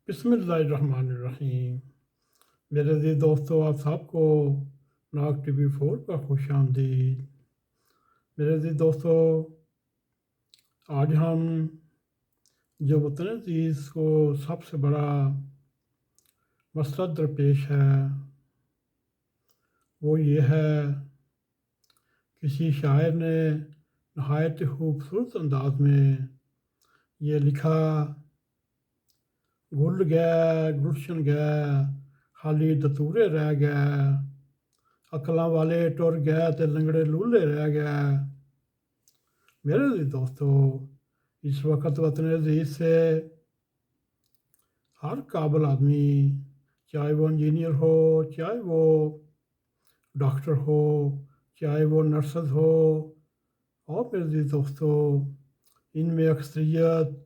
بسم اللہ الرحمن الرحیم۔ میرے عزیز دوستو، آپ سب کو ناگ ٹی وی 4 پر خوش آمدید۔ میرے عزیز دوستو، آج ہم جو وطن عزیز کو سب سے بڑا مسئلہ درپیش ہے وہ یہ ہے، کسی شاعر نے نہایت خوبصورت انداز میں یہ لکھا: گل گیا گلشن گیا، خالی دتورے رہ گیا، عقلاں والے ٹر گئے تے لنگڑے لولے رہ گئے۔ میرے عزیز دوستو، اس وقت وطن عزیز سے ہر قابل آدمی، چاہے وہ انجینئر ہو، چاہے وہ ڈاکٹر ہو، چاہے وہ نرسز ہو، اور میرے عزیز دوستو، ان میں اکثریت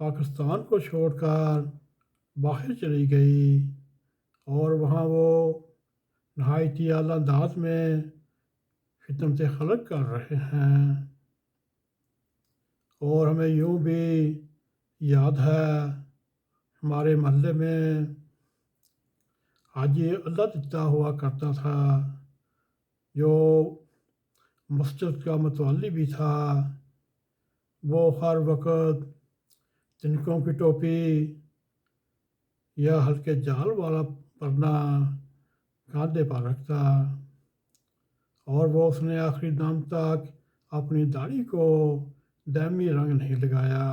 پاکستان کو چھوڑ کر باہر چلی گئی اور وہاں وہ نہایت ہی اعلیٰ انداز میں خدمت خلق کر رہے ہیں۔ اور ہمیں یوں بھی یاد ہے، ہمارے محلے میں حاجی اللہ دتا ہوا کرتا تھا، جو مسجد کا متولی بھی تھا۔ وہ ہر وقت تنکوں کی ٹوپی یا ہلکے جال والا پرنا کاندھے پر رکھتا، اور وہ اس نے آخری دم تک اپنی داڑھی کو دائمی رنگ نہیں لگایا۔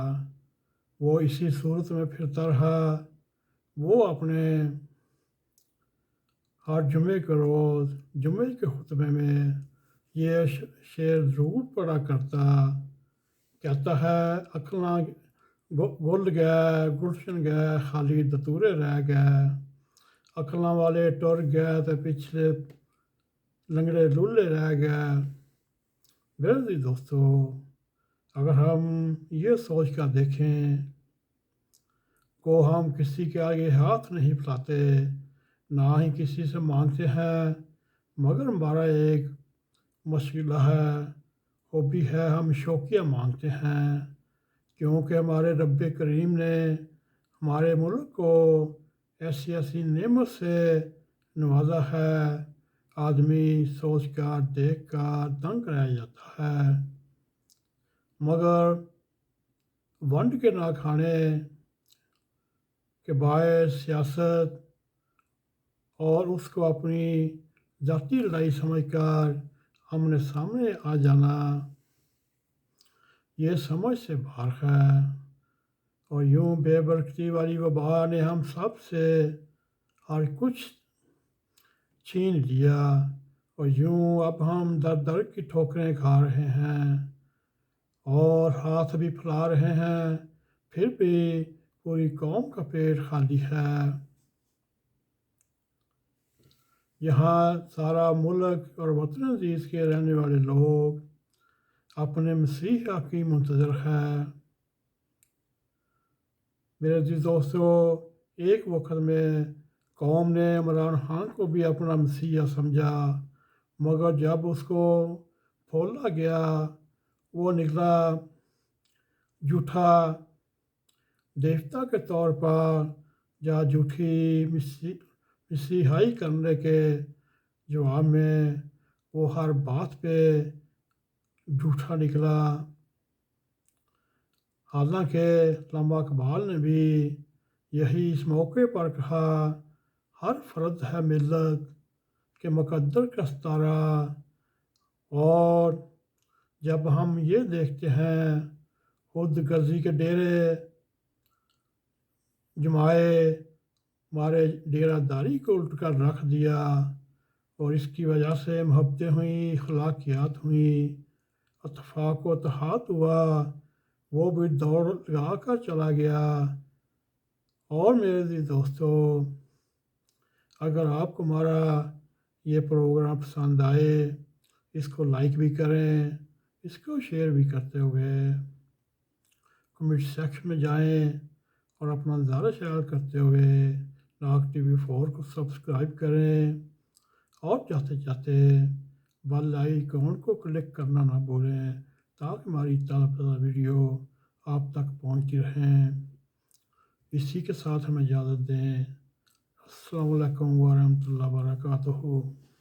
وہ اسی صورت میں پھرتا رہا۔ وہ اپنے ہر جمعے کے روز جمعے کے خطبے میں یہ شعر ضرور پڑھا کرتا، کہتا ہے: عقلاں گل گئے گلشن گئے، خالی دتورے رہ گئے، عقلاں والے ٹر گئے تے پچھلے لنگڑے لولے رہ گئے۔ میرے عزیز دوستو، اگر ہم یہ سوچ کر دیکھیں کو ہم کسی کے آگے ہاتھ نہیں پھیلاتے، نہ ہی کسی سے مانگتے ہیں، مگر ہمارا ایک مشغلہ ہے، وہ بھی ہے ہم شوقیہ مانگتے ہیں، کیونکہ ہمارے رب کریم نے ہمارے ملک کو ایسی ایسی نعمت سے نوازا ہے، آدمی سوچ کر دیکھ کر دنگ رہ جاتا ہے۔ مگر ونڈ کے نہ کھانے کے باعث سیاست اور اس کو اپنی ذاتی لڑائی سمجھ کر آمنے سامنے آ جانا، یہ سمجھ سے باہر ہے۔ اور یوں بے برکتی والی وبا نے ہم سب سے ہر کچھ چھین لیا، اور یوں اب ہم در در کی ٹھوکریں کھا رہے ہیں اور ہاتھ بھی پھیلا رہے ہیں، پھر بھی پوری قوم کا پیٹ خالی ہے۔ یہاں سارا ملک اور وطن عزیز کے رہنے والے لوگ اپنے مسیح کی منتظر ہے۔ میرے عزیز دوستو، ایک وقت میں قوم نے عمران خان کو بھی اپنا مسیح سمجھا، مگر جب اس کو پھولا گیا، وہ نکلا جھوٹا دیوتا کے طور پر، یا جھوٹی مسیحائی کرنے کے جواب میں وہ ہر بات پہ جھوٹا نکلا۔ حالانکہ علامہ اقبال نے بھی یہی اس موقع پر کہا: ہر فرد ہے ملت کے مقدر کا ستارہ۔ اور جب ہم یہ دیکھتے ہیں خود غرضی کے ڈیرے جمائے، ہمارے ڈیرہ داری کو الٹ کر رکھ دیا، اور اس کی وجہ سے محبتیں ہوئیں، اخلاقیات ہوئیں، اتفاق و اتحاد ہوا، وہ بھی دوڑ لگا کر چلا گیا۔ اور میرے عزیز دوستو، اگر آپ کو ہمارا یہ پروگرام پسند آئے، اس کو لائک بھی کریں، اس کو شیئر بھی کرتے ہوئے کمنٹ سیکشن میں جائیں، اور اپنا نظارہ شیئر کرتے ہوئے ناگ ٹی وی 4 کو سبسکرائب کریں، اور چاہتے چاہتے بیل آئیکن کو کلک کرنا نہ بھولیں، تاکہ ہماری تازہ ویڈیو آپ تک پہنچتی رہیں۔ اسی کے ساتھ ہمیں اجازت دیں۔ السلام علیکم ورحمۃ اللہ وبرکاتہ۔